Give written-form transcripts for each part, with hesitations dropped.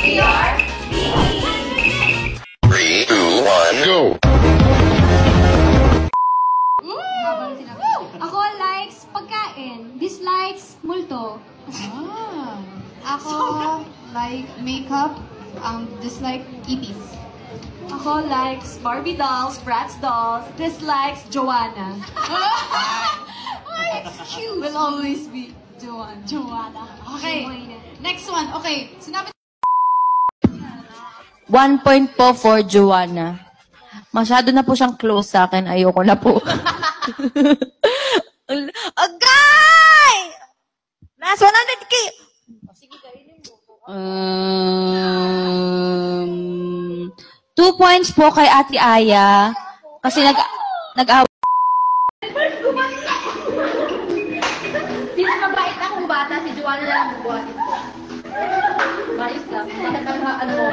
3, 2, 1, go! Ako likes pagkain, dislikes multo. Ako like makeup, dislike ipis. Ako likes Barbie dolls, Bratz dolls, dislikes Joanna. Excuse will always be Joanna. Okay. Next one. Okay. Sinabi 1 point po for Joanna. Masyado na po siyang close sa akin. Ayoko na po. Agay! Last 100K! Sige, kainin mo. 2 points po kay Ate Aya. Kasi nag-away. Sino mabait akong bata, si Joanna na lang bubuhat. Maris ka. Ano mo?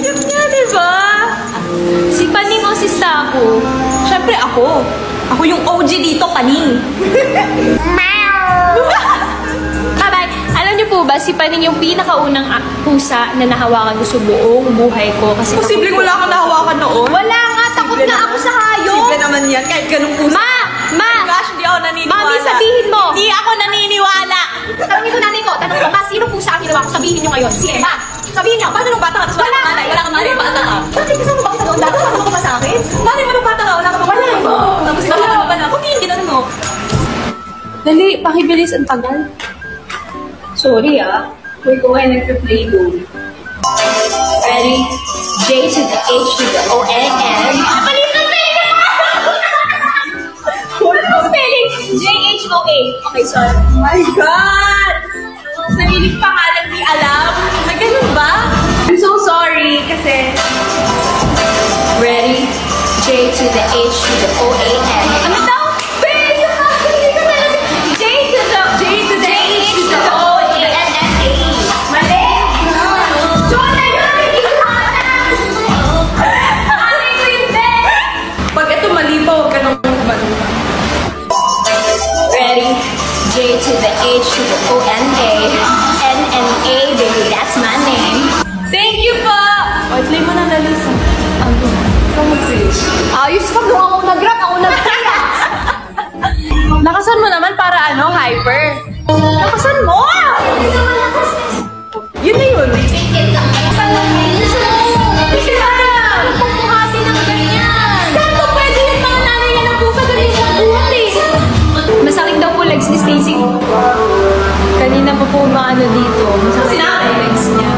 Cute niya, diba? Si Paning o si Sapo? Siyempre ako. Ako yung OG dito, Paning. Bye-bye. Alam niyo po ba, si Paning yung pinakaunang pusa na nahawakan ko sa buong buhay ko. Kasi posibleng wala akong nahawakan noon? Wala nga, takot na ako sa hayop. Posible naman yan, kahit ganung pusa. Ma! Gosh, hindi ako naniniwala. Mami, sabihin mo. Hindi ako naniniwala. Tanungin mo nanay ko, tanungin mo, ma, sino pusa ang ginawa ko? Sabihin niyo ngayon. Sige, ma. Sabihin niyo, paano nung bata ka? Wala kang nanay, wala kang nanay, bata ka. Bakit kasi mo bakit ako? Dati ka mo pa sa akin? Nanay mo nung bata ka, wala ka pa. Wala mo. Tapos ikaw ka pa na. Kung hindi, ginano mo. Dali, pakibilis ang tagal. Sorry we're going to play Go. Ready? J to the H to the O-N-N. Mali na spelling! Wala na spelling! J-H-O-A. Okay, sorry. Oh my God! Sariling pangalan di alam. Na ganun ba? I'm so sorry kasi... Ready? J to the H to the O-A-N. Ano daw? Wait! J to the H to the O-A-N-N-A. Mali! Jonah, yun! Ano ko hindi? Pag ito mali pa, huwag ka nang kumaluha. Ready? J to the H to the O-N-A. N-N-A, baby, that's my name. Thank you po! O, play mo na Lalisa. Ayos ka nung ako nag-rap, ako nag-kaya. Lakasan mo naman para hyper. Lakasan mo! Yun na yun. Kasi parang pagpuhati ng ganyan. Saan po pwede yung mga nanay na ng pusa ganyan sa buhat eh? Masakit daw po legs ni Stacey. Kanina pa po mga dito. Masakit daw yung legs niya.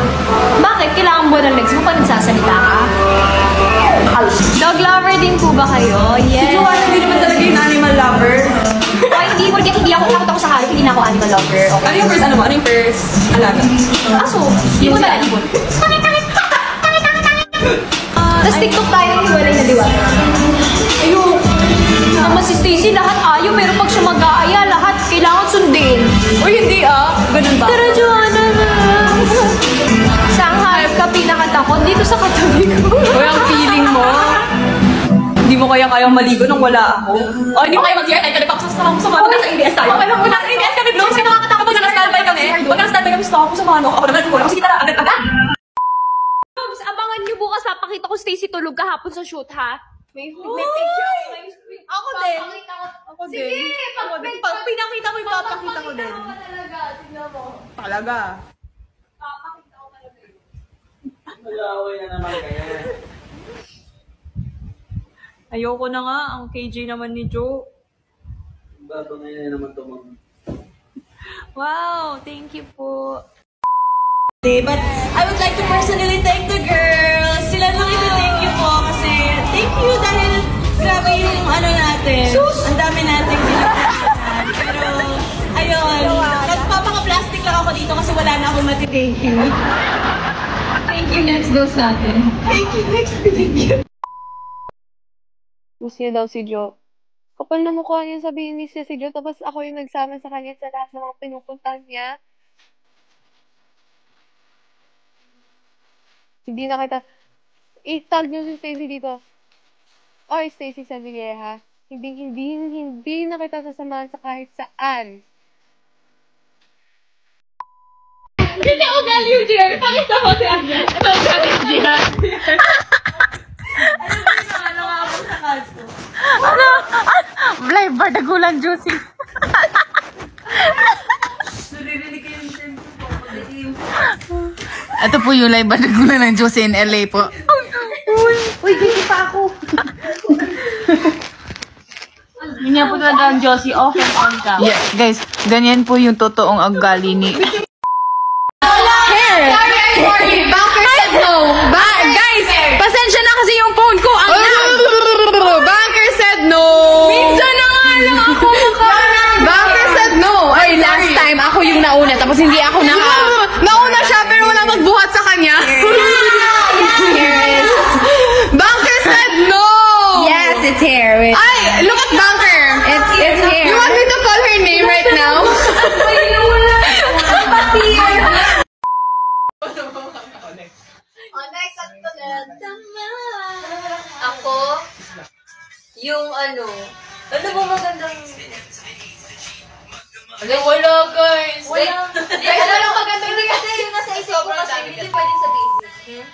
Bakit? Kailangan mo ng legs mo pa nagsasalita ka? Dog lover din po ba kayo? Yes. Si Joanna, hindi naman talaga yung animal lover. Ay, hindi. Porque hindi ako takot ako sa hayop. Hindi na ako animal lover. Okay. Ano yung first, ano yung first alaga? Aso. Hindi mo na alipon. Tapos TikTok tayo yung hiwalay na diwata. Ayun. Naman si Stacey, lahat ayaw. Pero pag siya mag-aaya, lahat kailangan sundin. Uy, hindi Ganun ba? Pero Joanna na. Saan hayop ka pinakatakot? Dito sa katabi ko. Uy, ang feeling mo. Hindi mo kayang maligo nung wala ako. O, hindi mo kaya mag-CR tayo. Kapag sa mga nasa ABS tayo. Okay lang, nasa ABS kami. Blue, kasi nakakatakot na nasa-standby kami. Pag nasa-standby kami, gusto ako sa mga ako naman. Sige, tara, agad-agad. Abangan niyo bukas. Papakita ko Stacey tulog kahapon sa shoot, ha? May picture. Ako din. Ako din. Sige, pag pinakita ko, ipapakita ko din. Talaga, tignan mo. Talaga. Papakita ko talaga yun. Malaway na naman kaya. Ayoko na nga, ang KJ naman ni Joe. Babangay na naman ito mag... Wow, thank you po. But I would like to personally thank the girls. Sila lang ito thank you po kasi thank you dahil grabe yung natin. thank you. Thank you, next daw sa atin. Thank you, next. Thank you. Miss niya daw si Jo. Kapal na mukha niya sabihin miss niya si Jo, tapos ako yung nagsama sa kanya sa lahat ng mga pinupuntahan niya. Hindi na kita... I-tag niyo si Stacy dito. Oy, Stacy Sanvilleja. Hindi na kita sasamahan sa kahit saan. Hindi ako galing yung Jerry. Pakita mo si Anya. Ito ang galing yung Jerry. Ano? Live ba? Dagulan juicy. Ito po yung live badagulan ng Josie in LA po. Uy, hindi pa ako. Ganyan po talaga ang Josie. Off and on ka. Yeah, guys, ganyan po yung totoong ugali ni... Banker said no. Guys, pasensya na kasi yung phone ko. Banker said no. Minsan na nga lang ako Banker said no. Ay, last time ako yung nauna tapos hindi ako nauna siya pero wala magbuhat sa kanya. Yes. Banker said no. Yes, it's here. Ay, look at Banker. It's here. You want me to call her name right now? Ako, yung ano ba magandang... Wala, guys. Wala. Guys, ano maganda? Hindi kasi yung nasa isip ko kasi hindi pwedeng sabihin.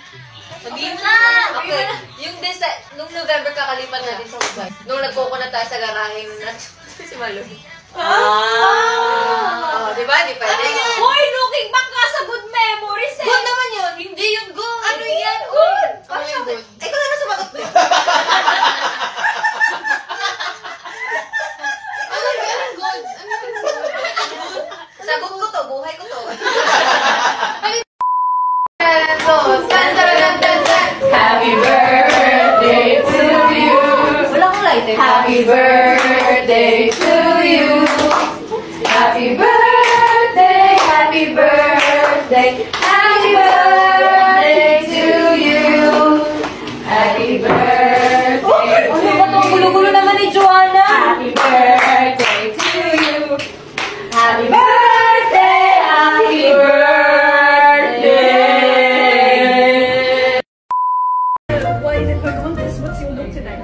Sabihin na! Okay. Yung nung November kakalipan natin sa Ubay. Nung nagkoko na tayo sa garahe yung si Malo. Diba? Di pwede. Hoy, looking back nga sa good memories eh. Good naman yun. Hindi yung good. Ano yan? Good. Ano yung good? Ikaw na lang sumagot mo. Anong good? Sagot ko to. Buhay ko to. Happy birthday to you. Wala akong lighter. Happy birthday to you. Happy birthday, happy birthday, happy birthday to you. Happy birthday. Ano ba itong gulo-gulo naman ni Joanna? Happy birthday to you. Happy birthday, happy birthday. Why is it going on this? What's your look today?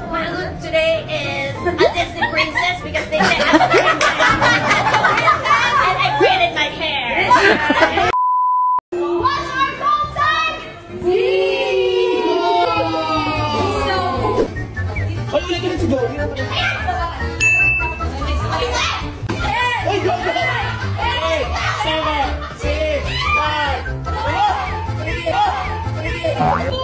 My look today is a Disney princess because they said and I braided my hair. What's our call sign? Hey, 7, 6, 5, 4, 3, 2,